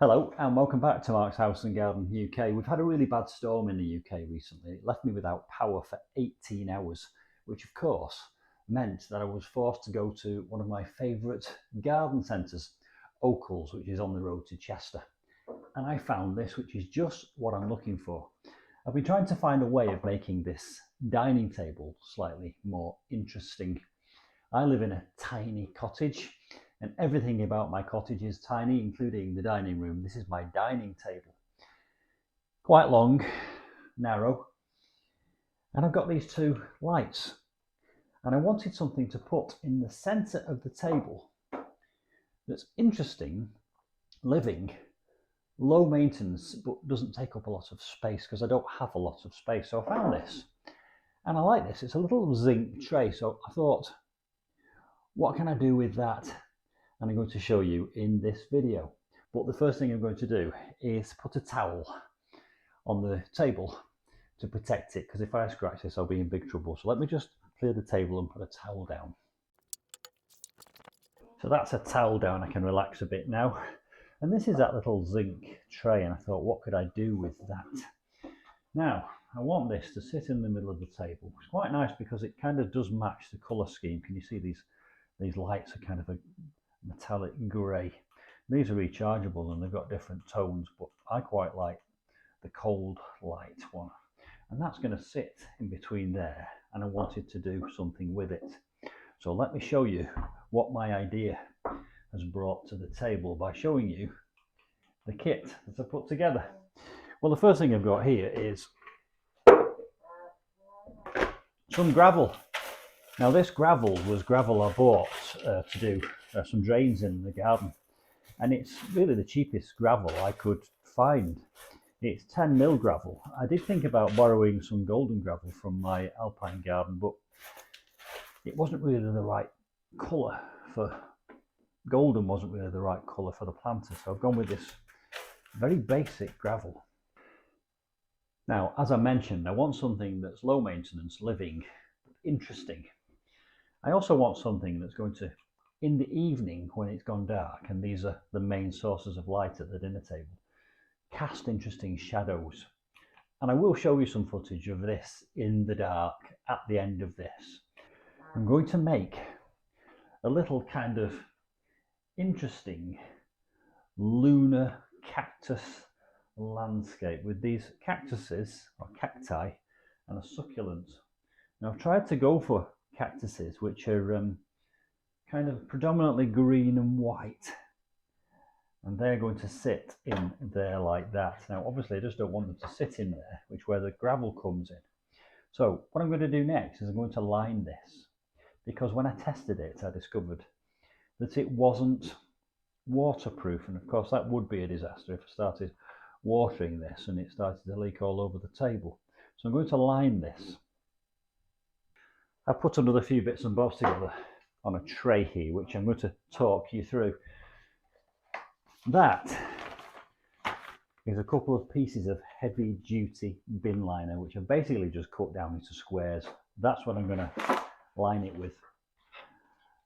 Hello and welcome back to Mark's House and Garden UK. We've had a really bad storm in the UK recently. It left me without power for 18 hours, which of course meant that I was forced to go to one of my favourite garden centres, Oakles, which is on the road to Chester. And I found this, which is just what I'm looking for. I've been trying to find a way of making this dining table slightly more interesting. I live in a tiny cottage and everything about my cottage is tiny, including the dining room. This is my dining table. Quite long, narrow, and I've got these two lights. And I wanted something to put in the centre of the table that's interesting, living, low maintenance, but doesn't take up a lot of space because I don't have a lot of space. So I found this, and I like this. It's a little zinc tray, so I thought, what can I do with that? And I'm going to show you in this video. But the first thing I'm going to do is put a towel on the table to protect it, because if I scratch this I'll be in big trouble. So let me just clear the table and put a towel down. So that's a towel down, I can relax a bit now. And this is that little zinc tray, and I thought, what could I do with that? Now I want this to sit in the middle of the table. It's quite nice because it kind of does match the colour scheme. Can you see these lights are kind of a metallic grey. These are rechargeable and they've got different tones, but I quite like the cold light one, and that's going to sit in between there, and I wanted to do something with it. So let me show you what my idea has brought to the table by showing you the kit that I put together. Well, the first thing I've got here is some gravel. Now this gravel was gravel I bought to do some drains in the garden, and it's really the cheapest gravel I could find. It's 10mm gravel. I did think about borrowing some golden gravel from my alpine garden, but it wasn't really the right colour for golden, wasn't really the right colour for the planter, so I've gone with this very basic gravel. Now, as I mentioned, I want something that's low maintenance, living, interesting. I also want something that's going to, in the evening when it's gone dark, and these are the main sources of light at the dinner table, cast interesting shadows. And I will show you some footage of this in the dark at the end of this. I'm going to make a little kind of interesting lunar cactus landscape with these cactuses or cacti and a succulent. Now I've tried to go for cactuses which are kind of predominantly green and white, and they're going to sit in there like that. Now obviously I just don't want them to sit in there, which where the gravel comes in. So what I'm going to do next is I'm going to line this, because when I tested it I discovered that it wasn't waterproof, and of course that would be a disaster if I started watering this and it started to leak all over the table. So I'm going to line this. I've put another few bits and bobs together on a tray here, which I'm going to talk you through. That is a couple of pieces of heavy duty bin liner, which I've basically just cut down into squares. That's what I'm going to line it with.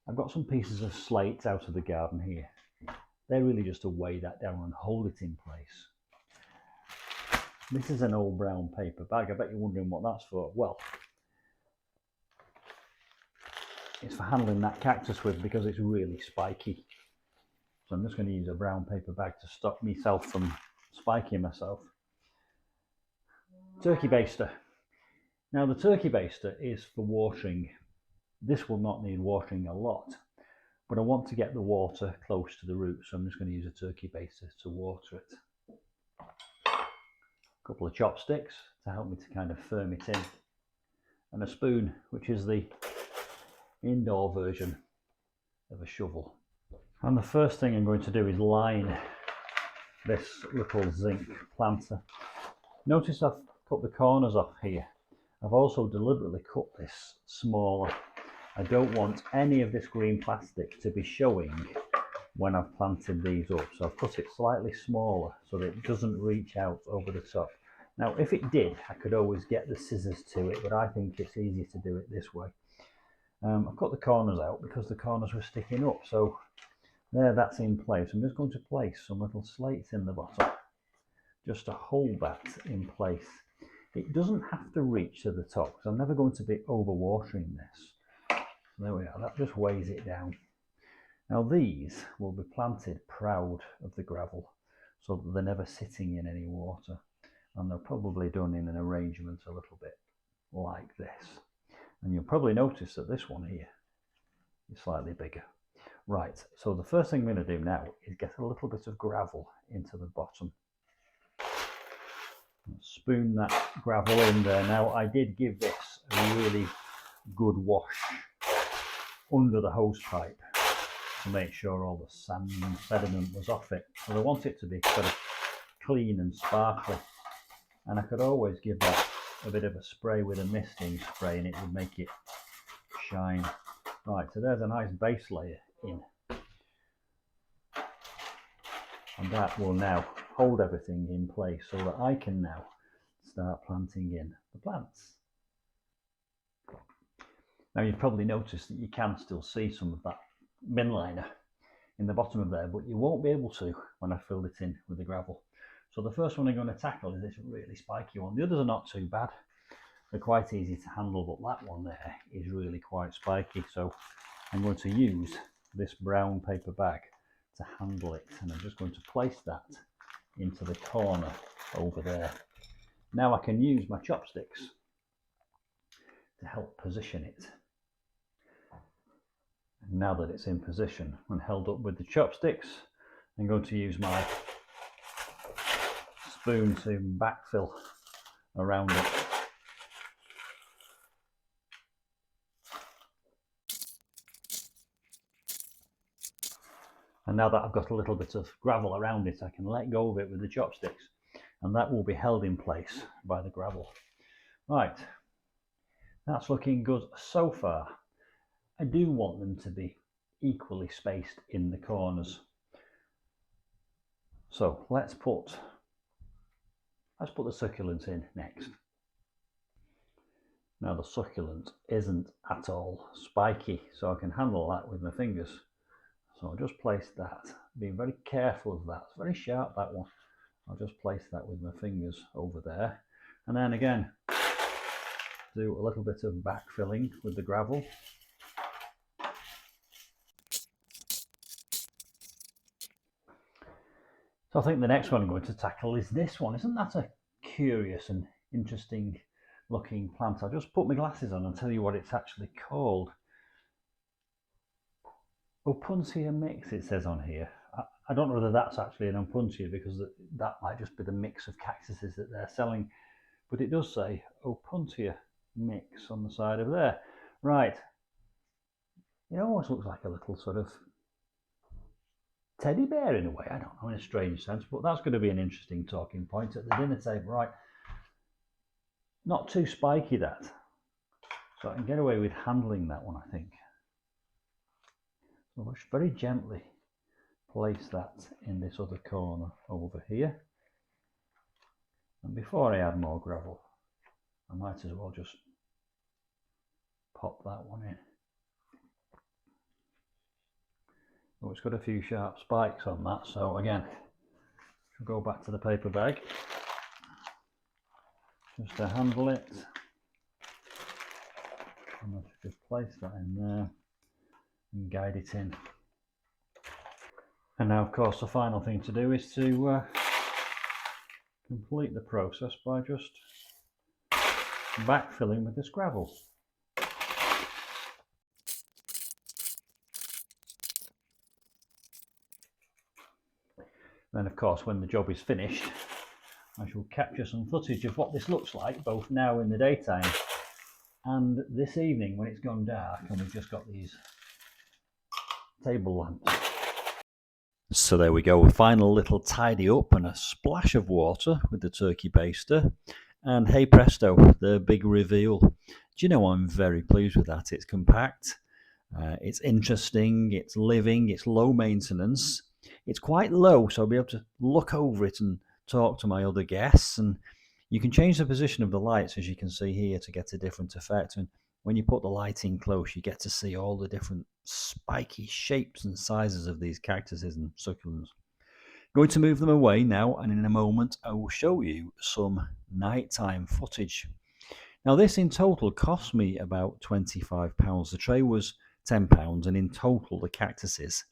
I've got some pieces of slate out of the garden here. They're really just to weigh that down and hold it in place. This is an old brown paper bag. I bet you're wondering what that's for. Well, it's for handling that cactus with, because it's really spiky. So I'm just going to use a brown paper bag to stop myself from spiking myself. Turkey baster. Now the turkey baster is for watering. This will not need watering a lot, but I want to get the water close to the roots, so I'm just going to use a turkey baster to water it. A couple of chopsticks to help me to kind of firm it in, and a spoon, which is the indoor version of a shovel. And the first thing I'm going to do is line this little zinc planter. Notice I've cut the corners off here. I've also deliberately cut this smaller. I don't want any of this green plastic to be showing when I've planted these up, so I've cut it slightly smaller so that it doesn't reach out over the top. Now if it did, I could always get the scissors to it, but I think it's easier to do it this way. I've cut the corners out because the corners were sticking up, so There, that's in place. I'm just going to place some little slates in the bottom just to hold that in place. It doesn't have to reach to the top because I'm never going to be overwatering this. So there we are, that just weighs it down. Now these will be planted proud of the gravel so that they're never sitting in any water, and they're probably done in an arrangement a little bit like this. And you'll probably notice that this one here is slightly bigger. Right, so the first thing I'm going to do now is get a little bit of gravel into the bottom. Spoon that gravel in there. Now I did give this a really good wash under the hose pipe to make sure all the sand and sediment was off it. So I want it to be sort of clean and sparkly, and I could always give that a bit of a spray with a misting spray and it would make it shine. Right, so there's a nice base layer in, and that will now hold everything in place so that I can now start planting in the plants. Now you've probably noticed that you can still see some of that bin liner in the bottom of there, but you won't be able to when I filled it in with the gravel. So the first one I'm going to tackle is this really spiky one. The others are not too bad. They're quite easy to handle, but that one there is really quite spiky. So I'm going to use this brown paper bag to handle it, and I'm just going to place that into the corner over there. Now I can use my chopsticks to help position it. And now that it's in position and held up with the chopsticks, I'm going to use my spoon to backfill around it. And now that I've got a little bit of gravel around it, I can let go of it with the chopsticks, and that will be held in place by the gravel. Right, that's looking good so far. I do want them to be equally spaced in the corners. So let's put the succulent in next. Now the succulent isn't at all spiky, so I can handle that with my fingers. So I'll just place that, being very careful of that. It's very sharp, that one. I'll just place that with my fingers over there. And then again, do a little bit of backfilling with the gravel. So I think the next one I'm going to tackle is this one. Isn't that a curious and interesting looking plant? I'll just put my glasses on and tell you what it's actually called. Opuntia mix, it says on here. I don't know whether that's actually an opuntia, because that might just be the mix of cactuses that they're selling, but it does say Opuntia mix on the side of there. Right, it almost looks like a little sort of teddy bear in a way. I don't know, in a strange sense, but that's going to be an interesting talking point at the dinner table. Right, not too spiky, that, so I can get away with handling that one, I think. So I'll just very gently place that in this other corner over here. And before I add more gravel, I might as well just pop that one in. Oh, it's got a few sharp spikes on that, so again, I'll go back to the paper bag just to handle it. And I'll just place that in there and guide it in. And now, of course, the final thing to do is to complete the process by just backfilling with this gravel. Then, of course, when the job is finished, I shall capture some footage of what this looks like, both now in the daytime and this evening when it's gone dark and we've just got these table lamps. So there we go, a final little tidy up and a splash of water with the turkey baster, and hey presto, the big reveal. Do you know, I'm very pleased with that. It's compact, it's interesting, it's living, it's low maintenance, it's quite low, so I'll be able to look over it and talk to my other guests, and you can change the position of the lights, as you can see here, to get a different effect. And when you put the light in close, you get to see all the different spiky shapes and sizes of these cactuses and succulents. Going to move them away now, and in a moment I will show you some nighttime footage. Now this in total cost me about £25. The tray was £10, and in total the cactuses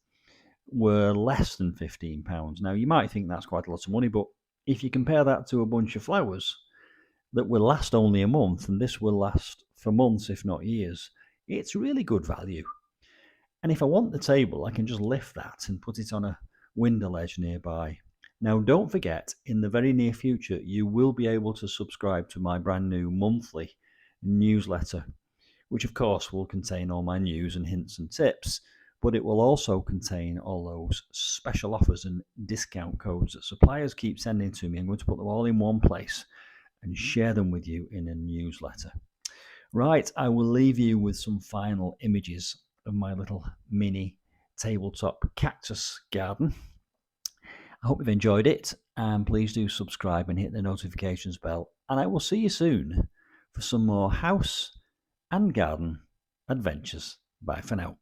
were less than £15. Now you might think that's quite a lot of money, but if you compare that to a bunch of flowers that will last only a month, and this will last for months if not years, it's really good value. And if I want the table, I can just lift that and put it on a window ledge nearby. Now don't forget, in the very near future you will be able to subscribe to my brand new monthly newsletter, which of course will contain all my news and hints and tips, but it will also contain all those special offers and discount codes that suppliers keep sending to me. I'm going to put them all in one place and share them with you in a newsletter. Right, I will leave you with some final images of my little mini tabletop cactus garden. I hope you've enjoyed it, and please do subscribe and hit the notifications bell, and I will see you soon for some more house and garden adventures. Bye for now.